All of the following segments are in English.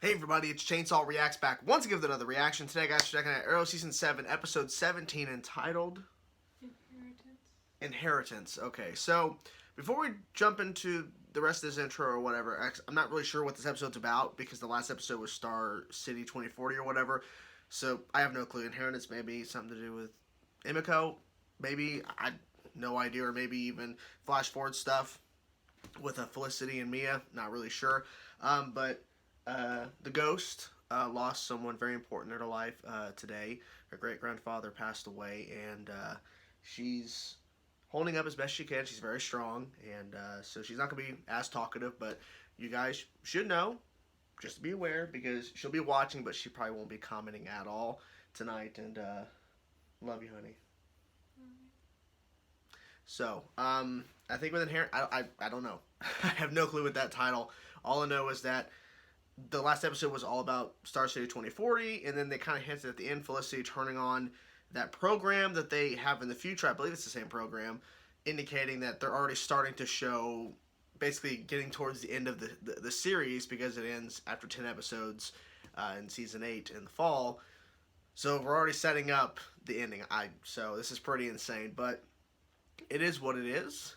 Hey everybody, it's Chainsaw Reacts back once again with another reaction. Today, guys, we're checking out Arrow Season 7, Episode 17, entitled... Inheritance. Okay, so before we jump into the rest of this intro or whatever, I'm not really sure what this episode's about because the last episode was Star City 2040 or whatever, so I have no clue. Inheritance maybe something to do with Emiko, maybe, I no idea, or maybe even flash forward stuff with Felicity and Mia, not really sure, but the ghost lost someone very important in her life today. Her great-grandfather passed away, and she's holding up as best she can. She's very strong, and so she's not going to be as talkative, but you guys should know, just to be aware, because she'll be watching, but she probably won't be commenting at all tonight, and love you, honey. So, I think with Inherent, I don't know. I have no clue with that title. All I know is that the last episode was all about Star City 2040, and then they kind of hinted at the end, Felicity turning on that program that they have in the future. I believe it's the same program, indicating that they're already starting to show, basically getting towards the end of the series, because it ends after 10 episodes in Season 8 in the fall. So we're already setting up the ending. So this is pretty insane, but it is what it is.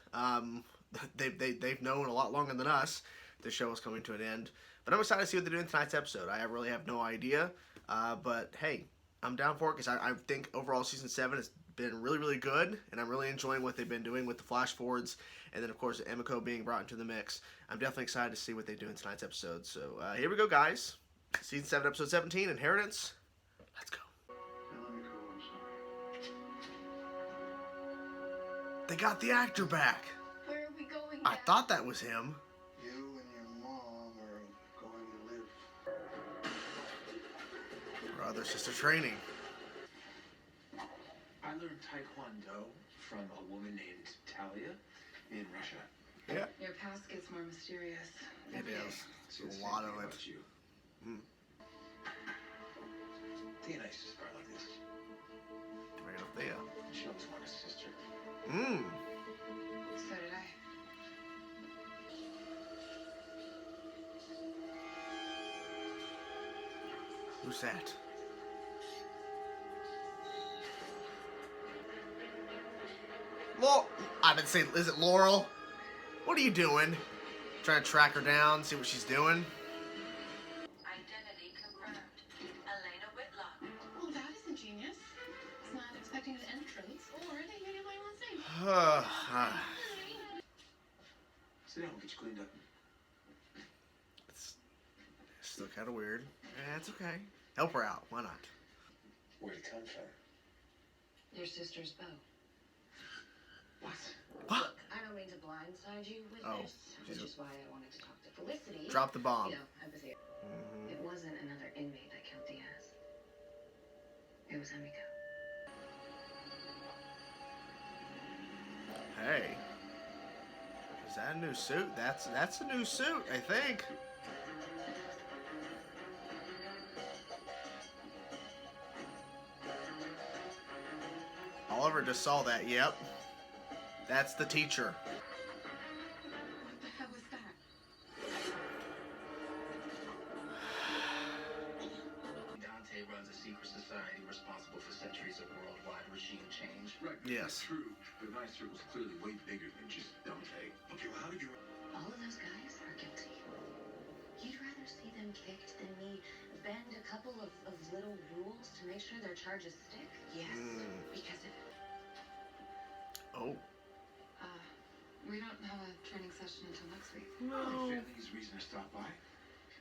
They've known a lot longer than us the show is coming to an end. But I'm excited to see what they do in tonight's episode. I really have no idea. But hey, I'm down for it because I think overall Season 7 has been really, really good. And I'm really enjoying what they've been doing with the flash forwards. And then, of course, Emiko being brought into the mix. I'm definitely excited to see what they do in tonight's episode. So here we go, guys. Season 7, Episode 17, Inheritance. Let's go. They got the actor back. Where are we going I now? thought that was him. You and your mom are going to live. Brother, sister training. I learned Taekwondo from a woman named Talia in Russia. Yeah. Your past gets more mysterious. It is. It's a lot of it. You. Thea and I used to spar like this. Right up there. She always wanted a sister. So did I. Who's that? I've been saying, is it Laurel? What are you doing? Trying to track her down, see what she's doing? Identity confirmed. Elena Whitlock. Well, that is ingenious. It's not expecting an entrance, or they made it my last name. Sit down, we'll get you cleaned up. It's still kind of weird. It's okay. Help her out. Why not? Where'd it come from? Your sister's bow. What? What? Look, I don't mean to blindside you with this, which is why I wanted to talk to Felicity. Drop the bomb. You know, empathy. It wasn't another inmate that killed Diaz. It was Emiko. Hey. Is that a new suit? That's a new suit, I think. Oliver just saw that, yep. That's the teacher. What the hell was that? Dante runs a secret society responsible for centuries of worldwide regime change. Right, Yes. true. But my circle's clearly way bigger than just Dante. Okay, well, how did you... All of those guys are guilty. You'd rather see them kicked than me bend a couple of little rules to make sure their charges stick? Yes, because of it. Oh. We don't have a training session until next week. No. Family is a reason to stop by.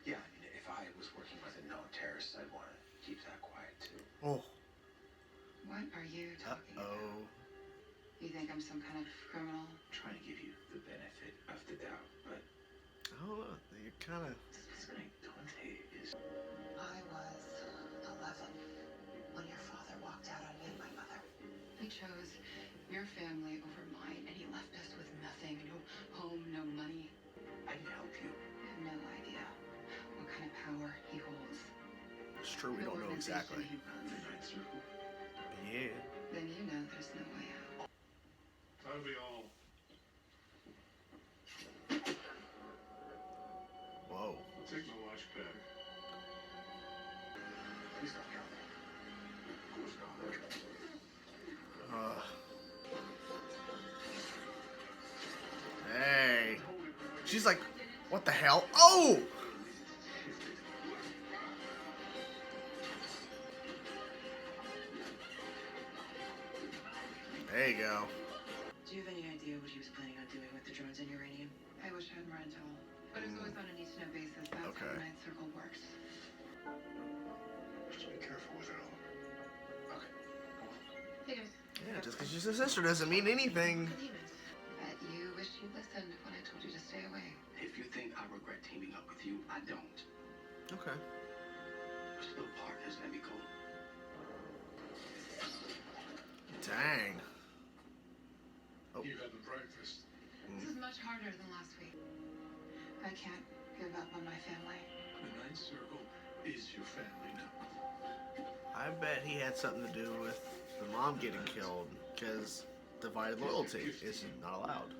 Yeah, I mean, if I was working with a known terrorist, I'd want to keep that quiet, too. Oh. What are you talking about? You think I'm some kind of criminal? I'm trying to give you the benefit of the doubt, but... Oh, you're kind of... Dante is... I was 11 when your father walked out on me and my mother. He chose your family over mine, and he left us with nothing. No home, no money. I can help you. I have no idea what kind of power he holds. It's true, we The don't know organization exactly. he runs. The Ninth Circle. Yeah. Then you know there's no way out. That'll be all. Whoa. I'll take my watch back. Please don't kill me. Of course not. Hey. She's like, what the hell? Oh! There you go. Do you have any idea what he was planning on doing with the drones and uranium? I wish I had more intel, but it's always on a need-to-know basis. That's how Okay. the Ninth Circle works. Just be careful with it all. Okay. Hey guys. Yeah, just because she's a sister doesn't mean anything. Bet you wish you listened when I told you to stay away. If you think I regret teaming up with you, I don't. Okay. We're still partners, Emiko. Dang. Oh. You having breakfast? This is much harder than last week. I can't give up on my family. The Ninth Circle is your family now. I bet he had something to do with the mom getting killed, because divided loyalty is not allowed.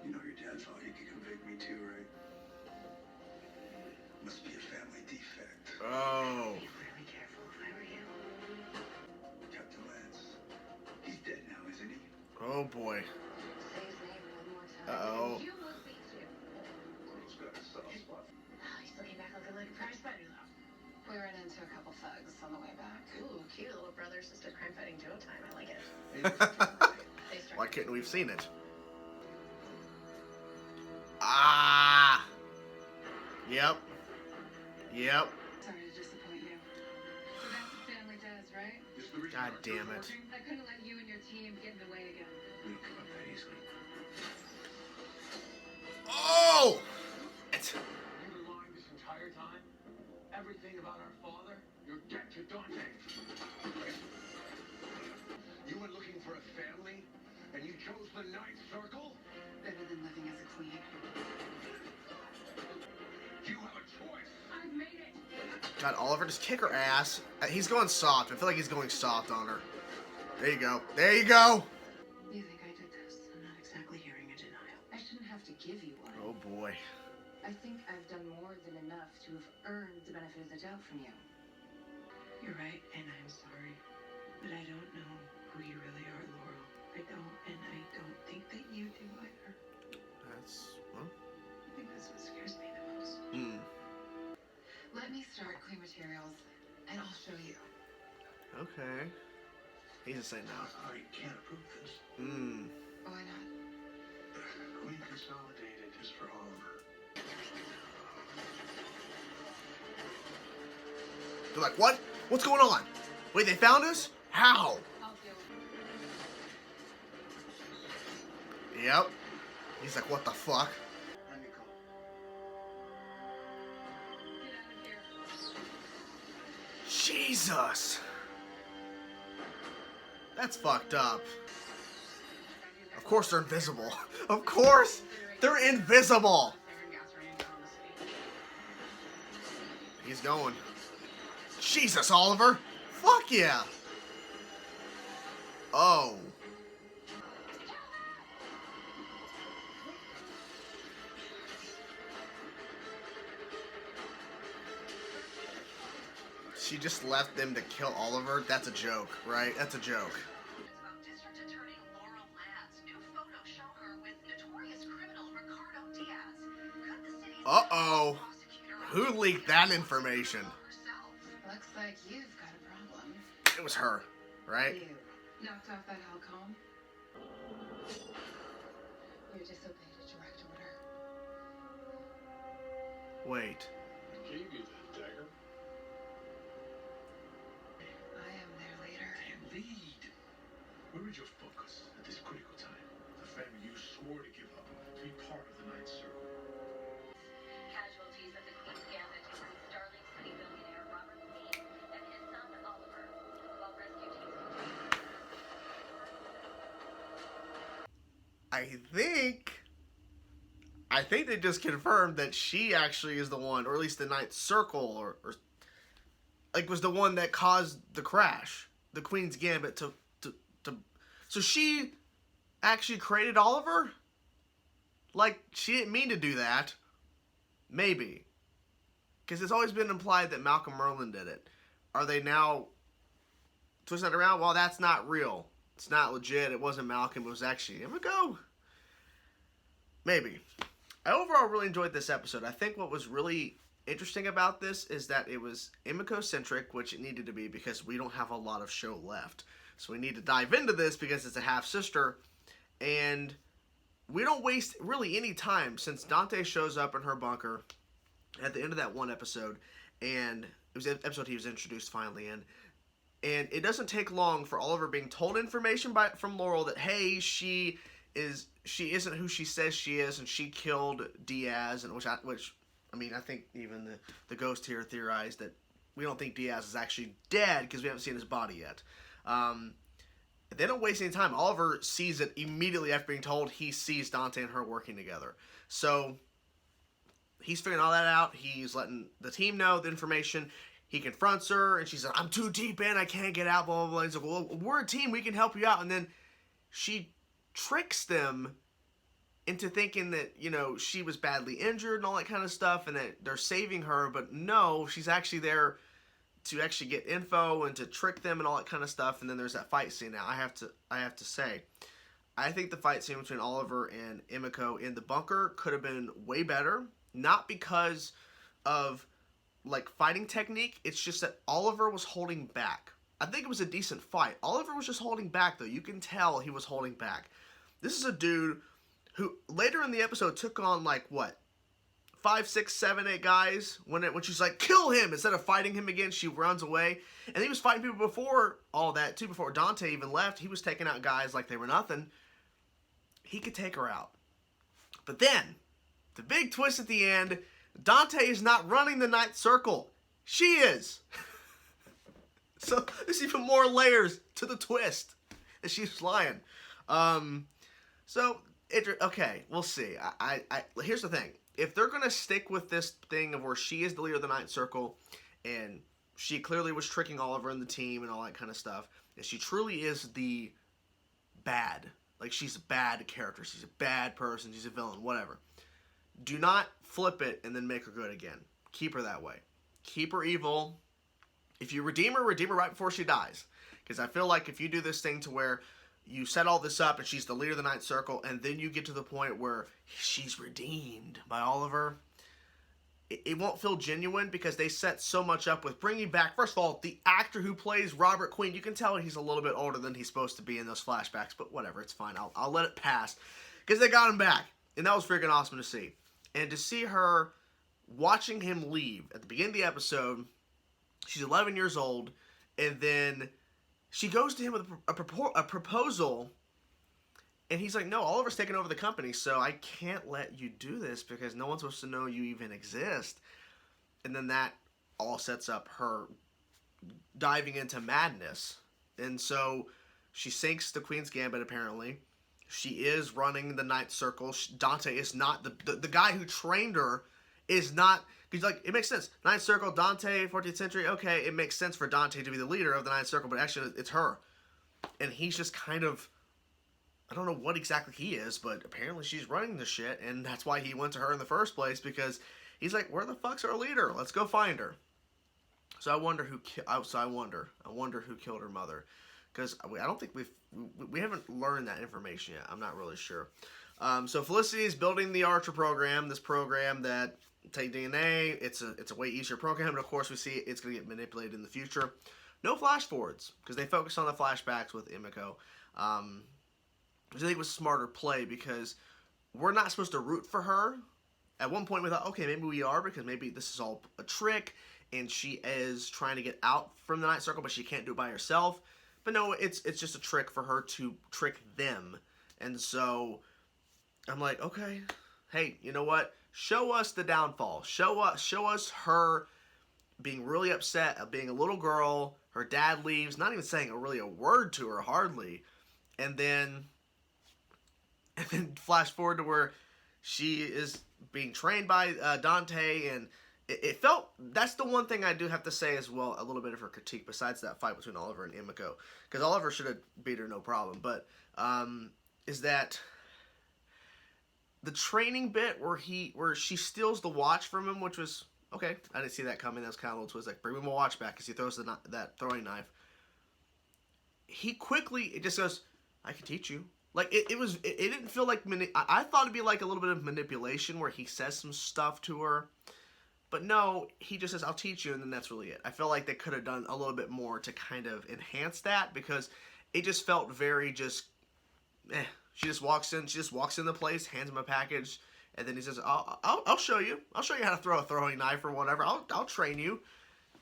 You know your dad thought he could convict me too, right? Must be a family defect. Oh. I'd be really careful if I were you. Captain Lance. He's dead now, isn't he? Oh boy. Say his name one more time. Uh-oh. You would be too. Girl's got a soft spot. Oh, he still came back looking like a prize fighter, though. We ran into a couple thugs on the way back. Ooh, cute little brother-sister crime-fighting duo time. I like it. They struck Why it. couldn't we have seen it? Ah. Yep. Yep. Sorry to disappoint you. So that's what family does, right? Is the reason God our damn crew's it. working? I couldn't let you and your team get in the way again. We don't give up that easily. Oh. It's, You been lying this entire time? Everything about our father? You're dead to Dante. You were looking for a family, and you chose the Ninth Circle? Better than living as a queen. You have a choice. I've made it. God, Oliver, just kick her ass. He's going soft. I feel like he's going soft on her. There you go. There you go. You think I did this? I'm not exactly hearing a denial. I shouldn't have to give you one. Oh boy. I think I've done more than enough to have earned the benefit of the doubt from you. You're right, and I'm sorry. But I don't know who you really are, Laurel. I don't, and I don't think that you do either. That's, well. I think that's what scares me the most. Let me start Queen Materials, and I'll show you. Okay. He's just saying no. I can't approve this. Why not? Queen Consolidated is for Oliver. They're like, what? What's going on? Wait, they found us? How? I'll deal with Yep. He's like, what the fuck? Emiko. it. Get out of here. Jesus. That's fucked up. Of course they're invisible. Of course they're invisible. He's going. Jesus, Oliver. Fuck yeah. Oh. She just left them to kill Oliver? That's a joke, right? That's a joke. District Attorney Laurel Ladd's new photos show her with notorious criminal Ricardo Diaz. Could the city's Uh-oh. prosecutor Who leaked that information? herself? Looks like you've got a problem. It was her, right? You knocked off that Halcom? You disobeyed a direct order. Wait. Gave you the dagger? I am their leader. And lead. Where is your focus at this critical time? The family you swore to give up to be part of the Ninth Circle. Casualties of the Queen's Gambit include Starling City billionaire Robert Lee and his son Oliver, while rescue teams continue. I think they just confirmed that she actually is the one, or at least the Ninth Circle, or like was the one that caused the crash. The Queen's Gambit to so she actually created Oliver? Like, she didn't mean to do that. Maybe. Because it's always been implied that Malcolm Merlin did it. are they now twisting it around? Well, that's not real. It's not legit. It wasn't Malcolm. It was actually Emiko. Maybe. I overall really enjoyed this episode. I think what was really interesting about this is that it was Emiko-centric, which it needed to be because we don't have a lot of show left. So we need to dive into this because it's a half-sister. And we don't waste really any time since Dante shows up in her bunker at the end of that one episode. And it was the episode he was introduced finally in. And it doesn't take long for Oliver being told information from Laurel that, hey, she isn't who she says she is, and she killed Diaz, and which I mean, I think even the ghost here theorized that we don't think Diaz is actually dead because we haven't seen his body yet. They don't waste any time. Oliver sees it immediately after being told. He sees Dante and her working together. So he's figuring all that out. He's letting the team know the information. He confronts her, and she's like, I'm too deep in. I can't get out, blah, blah, blah. He's like, well, we're a team. We can help you out. And then she tricks them into thinking that, you know, she was badly injured and all that kind of stuff, and that they're saving her. But no, she's actually there to actually get info and to trick them and all that kind of stuff. And then there's that fight scene. Now, I have to say, I think the fight scene between Oliver and Emiko in the bunker could have been way better. Not because of like fighting technique, it's just that Oliver was holding back. I think it was a decent fight. Oliver was just holding back, though. You can tell he was holding back. This is a dude who later in the episode took on like what, 5, 6, 7, 8 guys. When she's like, kill him, instead of fighting him again, she runs away. And he was fighting people before all that too. Before Dante even left, he was taking out guys like they were nothing. He could take her out. But then the big twist at the end. Dante is not running the Ninth Circle. She is. So there's even more layers to the twist that she's lying. Okay, we'll see. Here's the thing. If they're going to stick with this thing of where she is the leader of the Ninth Circle, and she clearly was tricking Oliver and the team and all that kind of stuff, and she truly is the bad. Like, she's a bad character. She's a bad person. She's a villain. Whatever. Do not flip it and then make her good again. Keep her that way. Keep her evil. If you redeem her right before she dies. Because I feel like if you do this thing to where you set all this up and she's the leader of the Ninth Circle, and then you get to the point where she's redeemed by Oliver, it won't feel genuine because they set so much up with bringing back, first of all, the actor who plays Robert Queen. You can tell he's a little bit older than he's supposed to be in those flashbacks, but whatever, it's fine. I'll let it pass because they got him back, and that was freaking awesome to see. And to see her watching him leave at the beginning of the episode, she's 11 years old, and then she goes to him with a proposal, and he's like, no, Oliver's taking over the company, so I can't let you do this because no one's supposed to know you even exist. And then that all sets up her diving into madness. And so she sinks the Queen's Gambit, apparently. She is running the Ninth Circle. Dante is not. The guy who trained her is not. Because, like, it makes sense. Ninth Circle, Dante, 14th century. Okay, it makes sense for Dante to be the leader of the Ninth Circle, but actually it's her. And he's just kind of. I don't know what exactly he is, but apparently she's running the shit, and that's why he went to her in the first place, because he's like, where the fuck's our leader? Let's go find her. So I wonder who. I wonder who killed her mother. Because I don't think we haven't learned that information yet. I'm not really sure. So Felicity is building the Archer program. This program that take DNA. It's a way easier program, but of course we see it's going to get manipulated in the future. No flash forwards because they focus on the flashbacks with Emiko. Which I think was a smarter play because we're not supposed to root for her. At one point we thought, okay, maybe we are because maybe this is all a trick and she is trying to get out from the Ninth Circle, but she can't do it by herself. But no, it's just a trick for her to trick them. And so I'm like, okay, hey, you know what? Show us the downfall. Show us her being really upset at being a little girl. Her dad leaves, not even saying really a word to her, hardly. And then flash forward to where she is being trained by Dante, and it felt, that's the one thing I do have to say as well, a little bit of her critique, besides that fight between Oliver and Emiko, because Oliver should have beat her no problem, but is that the training bit where she steals the watch from him, which was okay, I didn't see that coming. That was kind of a little twist. Like, bring me my watch back, because he throws that throwing knife. He quickly, it just goes, I can teach you. Like, it didn't feel like, I thought it'd be like a little bit of manipulation where he says some stuff to her. But no, he just says, I'll teach you, and then that's really it. I feel like they could have done a little bit more to kind of enhance that, because it just felt very just, She just walks in the place, hands him a package, and then he says, I'll show you. I'll show you how to throw a throwing knife or whatever. I'll train you.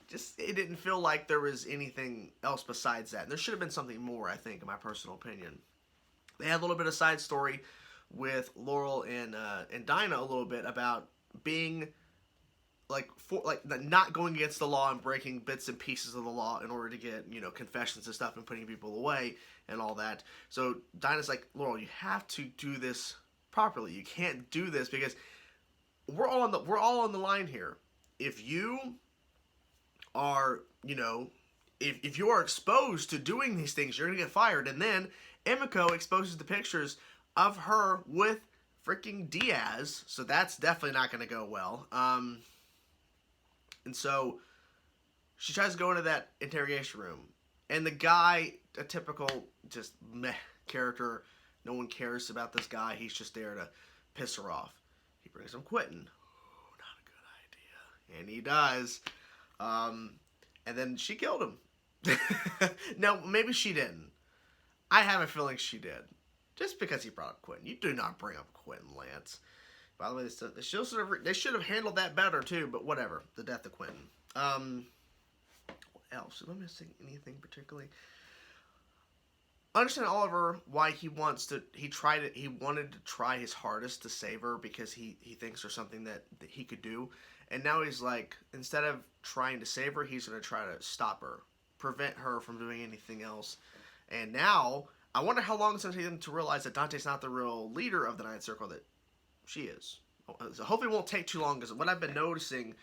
Just, it didn't feel like there was anything else besides that. And there should have been something more, I think, in my personal opinion. They had a little bit of side story with Laurel and Dinah a little bit about being not going against the law and breaking bits and pieces of the law in order to get, confessions and stuff and putting people away and all that. So Dinah's like, Laurel, you have to do this properly. You can't do this because we're all on the line here. If you are, if you are exposed to doing these things, you're gonna get fired. And then Emiko exposes the pictures of her with freaking Diaz, so that's definitely not gonna go well. And so she tries to go into that interrogation room, and the guy, a typical just meh character, no one cares about this guy. He's just there to piss her off. He brings him Quentin. Ooh, not a good idea, and he does. And then she killed him. Now, maybe she didn't. I have a feeling she did. Just because he brought up Quentin. You do not bring up Quentin, Lance. By the way, they should have handled that better, too, but whatever. The death of Quentin. What else? Am I missing anything particularly? I understand Oliver why he wanted to try his hardest to save her because he thinks there's something that he could do. And now he's like, instead of trying to save her, he's going to try to stop her, prevent her from doing anything else. And now, I wonder how long it's going to take them to realize that Dante's not the real leader of the Ninth Circle, that she is. So hopefully it won't take too long, because what I've been noticing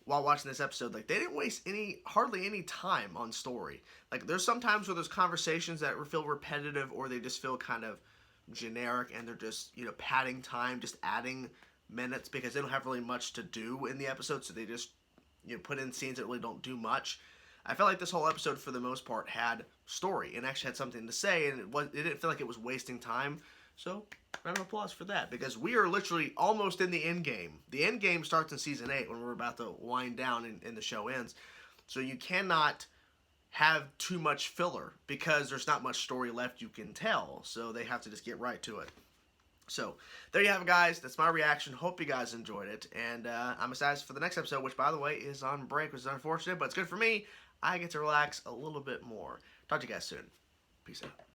while watching this episode, like, they didn't waste hardly any time on story. Like, there's some times where there's conversations that feel repetitive, or they just feel kind of generic, and they're just, padding time, just adding minutes, because they don't have really much to do in the episode, so they just, put in scenes that really don't do much. I felt like this whole episode, for the most part, had story, and actually had something to say, and it didn't feel like it was wasting time. So, round of applause for that, because we are literally almost in the end game. The end game starts in Season 8, when we're about to wind down and the show ends. So you cannot have too much filler, because there's not much story left you can tell. So they have to just get right to it. So, there you have it, guys. That's my reaction. Hope you guys enjoyed it. And I'm excited for the next episode, which, by the way, is on break, which is unfortunate, but it's good for me. I get to relax a little bit more. Talk to you guys soon. Peace out.